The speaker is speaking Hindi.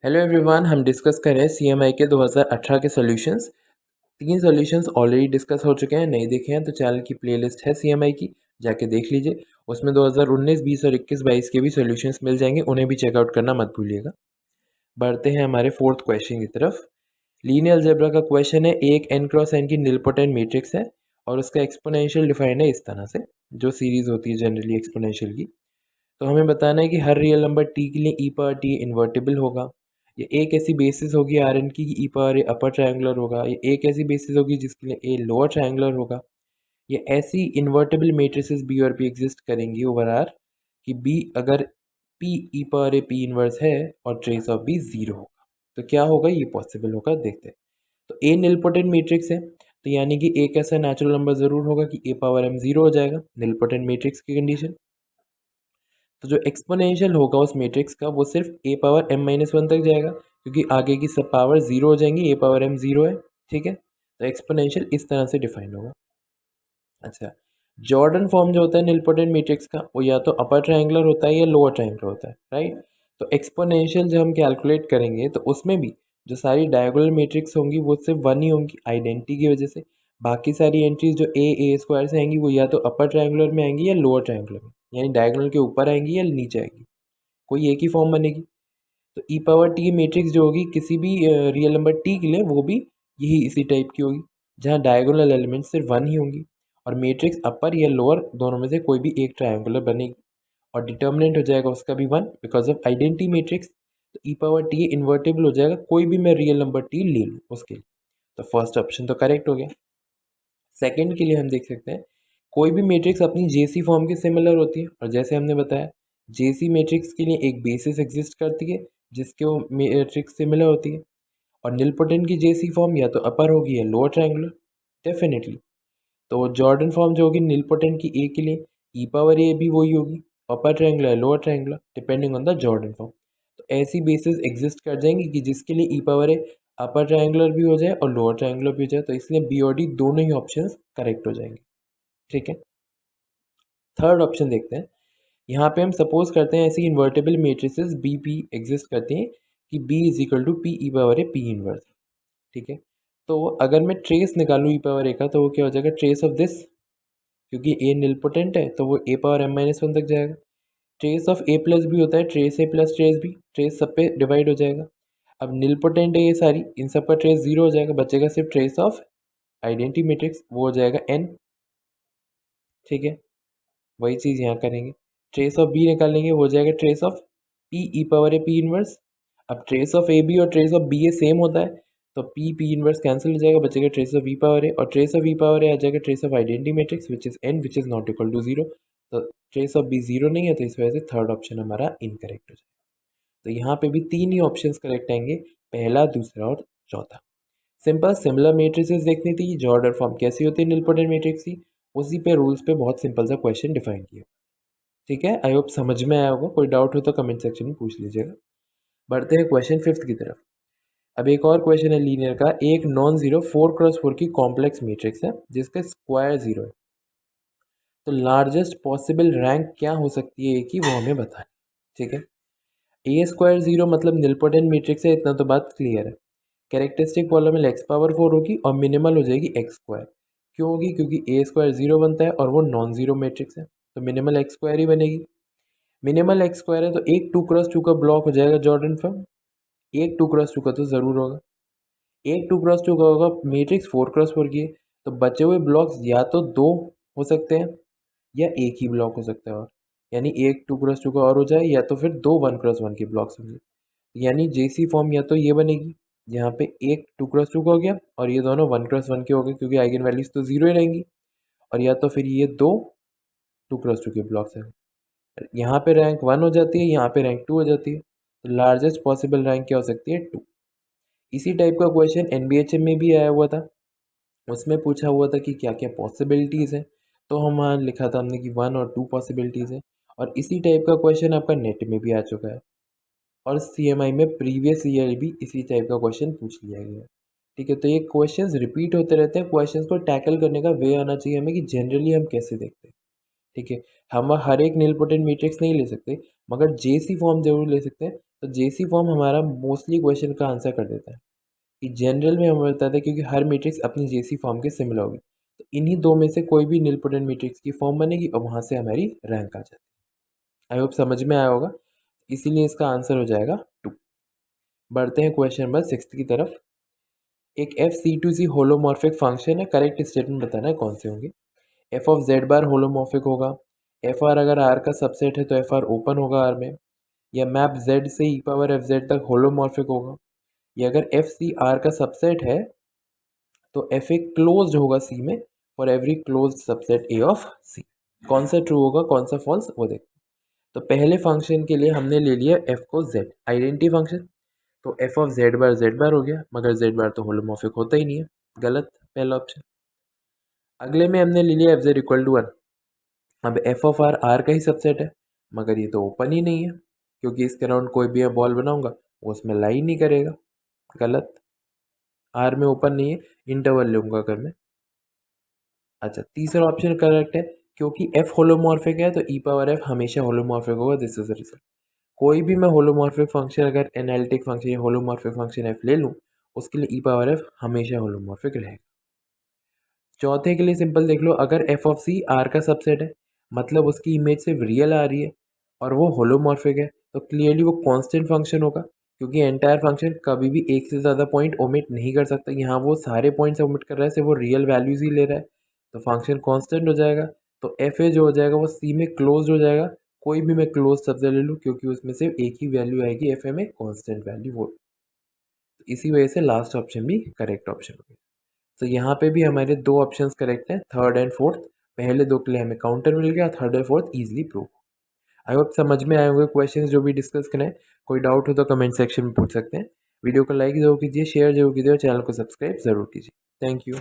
हेलो एवरीवन, हम डिस्कस कर रहे हैं सीएमआई के 2018 के सॉल्यूशंस। 3 सॉल्यूशंस ऑलरेडी डिस्कस हो चुके हैं, नहीं देखे हैं तो चैनल की प्लेलिस्ट है सीएमआई की, जाके देख लीजिए। उसमें 2019, 20 और 21, 22 के भी सॉल्यूशंस मिल जाएंगे, उन्हें भी चेकआउट करना मत भूलिएगा। बढ़ते हैं हमारे फोर्थ क्वेश्चन की तरफ। लीनियर अलजेब्रा का क्वेश्चन है, एक n क्रॉस n की निलपोटेंट मैट्रिक्स है और उसका एक्सपोनेंशियल डिफाइंड है इस तरह से, जो सीरीज होती है जनरली एक्सपोनेंशियल की। तो हमें बताना है कि हर रियल नंबर t के लिए e पावर t इन्वर्टिबल होगा। ये एक ऐसी बेसिस होगी आर एन की e power a upper triangular होगा। ये एक ऐसी बेसिस होगी जिसके लिए a लोअर ट्रायंगुलर होगा। ये ऐसी इन्वर्टिबल मेट्रिसेस b और p एग्जिस्ट करेंगी ओवर आर कि b अगर p e power a p inverse है और ट्रेस ऑफ b जीरो होगा। तो क्या होगा, ये पॉसिबल होगा, देखते हैं। तो a निलपोटेंट मैट्रिक्स है, तो यानी कि एक ऐसा नेचुरल नंबर जरूर होगा कि a पावर m जीरो हो जाएगा, निलपोटेंट मैट्रिक्स की कंडीशन। तो जो एक्सपोनेंशियल होगा उस मैट्रिक्स का वो सिर्फ a पावर m-1 तक जाएगा, क्योंकि आगे की सब पावर जीरो हो जाएंगी, a पावर m जीरो है। ठीक है, तो एक्सपोनेंशियल इस तरह से डिफाइन होगा। अच्छा, जॉर्डन फॉर्म जो होता है निलपोटेंट मैट्रिक्स का, वो या तो अपर ट्रायंगुलर होता है या लोअर ट्रायंगुलर होता है, राइट। तो एक्सपोनेंशियल जब हम कैलकुलेट करेंगे तो उसमें भी जो सारी डायगोनल मैट्रिक्स होंगी वो सिर्फ वन ही होंगी आइडेंटिटी की वजह से। बाकी सारी एंट्रीज जो ए स्क्वायर से आएंगी वो या तो अपर ट्रायंगुलर में आएंगी या लोअर ट्रायंगुलर में, यानी डायगोनल के ऊपर आएंगी या नीचे आएंगी, कोई एक ही फॉर्म बनेगी। तो ई पावर टी मैट्रिक्स जो होगी किसी भी रियल नंबर टी के लिए, वो भी यही इसी टाइप की होगी, जहाँ डायगोनल एलिमेंट सिर्फ वन ही होंगी और मैट्रिक्स अपर या लोअर दोनों में से कोई भी एक ट्रायंगुलर बनेगी और डिटर्मिनेंट हो जाएगा उसका भी one because of identity matrix. तो ई पावर टी इन्वर्टेबल हो जाएगा, कोई भी मैं रियल नंबर टी ले लूँ उसके लिए। तो फर्स्ट ऑप्शन तो करेक्ट हो गया। सेकंड के लिए हम देख सकते हैं, कोई भी मैट्रिक्स अपनी जेसी फॉर्म के सिमिलर होती है, और जैसे हमने बताया जेसी मैट्रिक्स के लिए एक बेसिस एग्जिस्ट करती है जिसके वो मैट्रिक्स सिमिलर होती है। और निलपोटेंट की जेसी फॉर्म या तो अपर होगी या लोअर ट्रायंगुलर, डेफिनेटली। तो जॉर्डन फॉर्म जो होगी निलपोटेंट की ए के लिए, ई पावर ए भी वही होगी, अपर ट्रायंगुलर या lower triangular depending on the Jordan form. तो ऐसी बेसिस एग्जिस्ट कर जाएंगी कि जिसके लिए ई पावर ए अपर ट्रायंगुलर भी हो जाए और लोअर ट्रायंगुलर भी हो जाए, तो इसलिए बी और डी दोनों ही ऑप्शंस करेक्ट हो जाएंगे। ठीक है, थर्ड ऑप्शन देखते हैं। यहाँ पे हम सपोज करते हैं ऐसी invertible matrices B P exist करती हैं कि B is equal to P E power A P inverse. ठीक है, तो अगर मैं ट्रेस निकालूँ ई पावर ए का, तो वो क्या हो जाएगा, ट्रेस ऑफ दिस, क्योंकि ए निलपोटेंट है तो वो ए पावर m-1 तक जाएगा। ट्रेस ऑफ ए प्लस भी होता है, ट्रेस ए प्लस ट्रेस बी, ट्रेस सब पे डिवाइड हो जाएगा। अब निलपोटेंट है ये सारी, इन सब का ट्रेस जीरो हो जाएगा, बचेगा सिर्फ ट्रेस ऑफ आइडेंटिटी मैट्रिक्स, वो हो जाएगा n। ठीक है, वही चीज़ यहाँ करेंगे, ट्रेस ऑफ बी निकालेंगे, वो हो जाएगा trace of P E power A P inverse. अब ट्रेस ऑफ ए बी और trace of B A same होता है, तो पी पी इनवर्स कैंसिल हो जाएगा, बचेगा trace of E power A, और trace of E power A आ जाएगा trace of identity matrix which is N which is not equal to zero. तो ट्रेस ऑफ बी जीरो नहीं है, तो इस वजह से थर्ड ऑप्शन हमारा इनकरेक्ट हो जाएगा। तो यहाँ पे भी तीन ही ऑप्शंस करेक्ट आएंगे, पहला, दूसरा और चौथा। सिंपल सिमिलर मैट्रिसेस देखनी थी, जॉर्डन फॉर्म कैसी होती है निलपोटेंट मैट्रिक्स की, उसी पे रूल्स पे बहुत सिंपल सा क्वेश्चन डिफाइन किया। ठीक है, आई होप समझ में आया होगा, कोई डाउट हो तो कमेंट सेक्शन में पूछ लीजिएगा। बढ़ते हैं क्वेश्चन फिफ्थ की तरफ। अब एक और क्वेश्चन है लीनियर का, एक नॉन जीरो 4x4 की कॉम्प्लेक्स मैट्रिक्स है जिसका स्क्वायर जीरो है। तो लार्जेस्ट पॉसिबल रैंक क्या हो सकती है ए की, वो हमें बताना। ठीक है, ए स्क्वायर जीरो मतलब निलपोटेंट मैट्रिक्स है, इतना तो बात क्लियर है। कैरेक्टरिस्टिक पॉलिनोमियल एक्स पावर 4 होगी और मिनिमल हो जाएगी एक्स स्क्वायर। क्यों होगी, क्योंकि ए स्क्वायर जीरो बनता है और वो नॉन जीरो मैट्रिक्स है, तो मिनिमल एक्स स्क्वायर ही बनेगी। मिनिमल एक्स स्क्वायर है तो एक 2x2 का ब्लॉक हो जाएगा जॉर्डन फॉर्म, एक 2x2 का तो ज़रूर होगा। एक 2x2 का होगा, मैट्रिक्स 4x4 की है, तो बचे हुए ब्लॉक्स या तो दो हो सकते हैं या एक ही ब्लॉक हो सकता है, और यानी एक 2x2 का और हो जाए, या तो फिर दो 1x1 के ब्लॉक्स होंगे। यानी जेसी फॉर्म या तो ये बनेगी, यहाँ पे एक 2x2 का हो गया और ये दोनों 1x1 के हो गए, क्योंकि आइगन वैल्यूज तो जीरो ही रहेंगी। और या तो फिर ये दो 2x2 के ब्लॉक्स हैं, यहाँ पे रैंक 1 हो जाती है, यहाँ पे रैंक 2 हो जाती है, तो लार्जेस्ट पॉसिबल रैंक क्या हो सकती है, 2। इसी टाइप का क्वेश्चन एनबीएचएम में भी आया हुआ था, उसमें पूछा हुआ था कि क्या क्या पॉसिबिलिटीज़ हैं, तो हम वहाँ लिखा था हमने कि 1 और 2 पॉसिबिलिटीज़ हैं। और इसी टाइप का क्वेश्चन आपका नेट में भी आ चुका है, और सीएमआई में प्रीवियस ईयर भी इसी टाइप का क्वेश्चन पूछ लिया गया है। ठीक है, तो ये क्वेश्चंस रिपीट होते रहते हैं, क्वेश्चंस को टैकल करने का वे आना चाहिए हमें कि जनरली हम कैसे देखते हैं। ठीक है, हम हर एक निलपोटेंट मैट्रिक्स नहीं ले सकते, मगर जेसी फॉर्म जरूर ले सकते हैं। तो जेसी फॉर्म हमारा मोस्टली क्वेश्चन का आंसर कर देता है कि जनरल में हमें बताता है क्योंकि हर मैट्रिक्स अपनी जेसी फॉर्म के सिमिलर होगी, तो इन्हीं दो में से कोई भी निलपोटेंट मैट्रिक्स की फॉर्म बनेगी और वहाँ से हमारी रैंक आ जाती है। आई होप समझ में आया होगा, इसीलिए इसका आंसर हो जाएगा 2। बढ़ते हैं क्वेश्चन नंबर 6 की तरफ। एक F C to C holomorphic function है, करेक्ट स्टेटमेंट बताना है कौन से होंगे। F of Z bar holomorphic होगा, एफ आर अगर आर का सबसेट है तो एफ आर ओपन होगा आर में, या मैप जेड से ई पावर एफ जेड तक होलोमॉर्फिक होगा, या अगर एफ सी आर का सबसेट है तो एफ ए क्लोज्ड होगा सी में for every closed subset A of सी। कौन सा ट्रू होगा कौन सा फॉल्स वो देखो। तो पहले फंक्शन के लिए हमने ले लिया एफ को जेड, आइडेंटिटी फंक्शन, तो एफ ऑफ जेड बार हो गया, मगर जेड बार तो होलोमॉर्फिक होता ही नहीं है, गलत पहला ऑप्शन। अगले में हमने ले लिया एफ जेड इक्वल टू 1, अब एफ ऑफ आर आर का ही सबसेट है, मगर ये तो ओपन ही नहीं है क्योंकि इसके अराउंड कोई भी बॉल बनाऊंगा वो उसमें लाई नहीं करेगा, गलत। आर में ओपन नहीं है, इंटरवल लूंगा अगर मैं। अच्छा, तीसरा ऑप्शन करेक्ट है क्योंकि एफ होलोमॉर्फिक है तो ई पावर एफ हमेशा होलोमॉर्फिक होगा, दिस इज द रिजल्ट। कोई भी मैं होलोमॉर्फिक फंक्शन अगर एनालिटिक फंक्शन या होलोमॉर्फिक फंक्शन एफ ले लूँ उसके लिए ई पावर एफ हमेशा होलोमॉर्फिक रहेगा। चौथे के लिए सिंपल देख लो, अगर एफ ऑफ सी आर का सबसेट है मतलब उसकी इमेज सिर्फ रियल आ रही है और वो होलोमॉर्फिक है तो क्लियरली वो कांस्टेंट फंक्शन होगा क्योंकि एंटायर फंक्शन कभी भी एक से ज़्यादा पॉइंट ओमिट नहीं कर सकता। यहाँ वो सारे पॉइंट्स ओमिट कर रहा है, सिर्फ वो रियल वैल्यूज ही ले रहा है, तो फंक्शन कांस्टेंट हो जाएगा। तो एफ ए जो हो जाएगा वो सी में क्लोज हो जाएगा, कोई भी मैं क्लोज सबसे ले लूँ क्योंकि उसमें सिर्फ एक ही वैल्यू आएगी एफ ए में, कॉन्स्टेंट वैल्यू वो। तो इसी वजह से लास्ट ऑप्शन भी करेक्ट ऑप्शन हो गया। तो यहाँ पे भी हमारे दो ऑप्शंस करेक्ट हैं, थर्ड एंड फोर्थ। पहले दो के लिए हमें काउंटर मिल गया, थर्ड और fourth easily prove. I hope समझ में आए होंगे क्वेश्चंस जो भी डिस्कस करें। कोई डाउट हो तो कमेंट सेक्शन में पूछ सकते हैं। वीडियो को लाइक जरूर कीजिए, शेयर जरूर कीजिए और चैनल को सब्सक्राइब जरूर कीजिए। Thank you.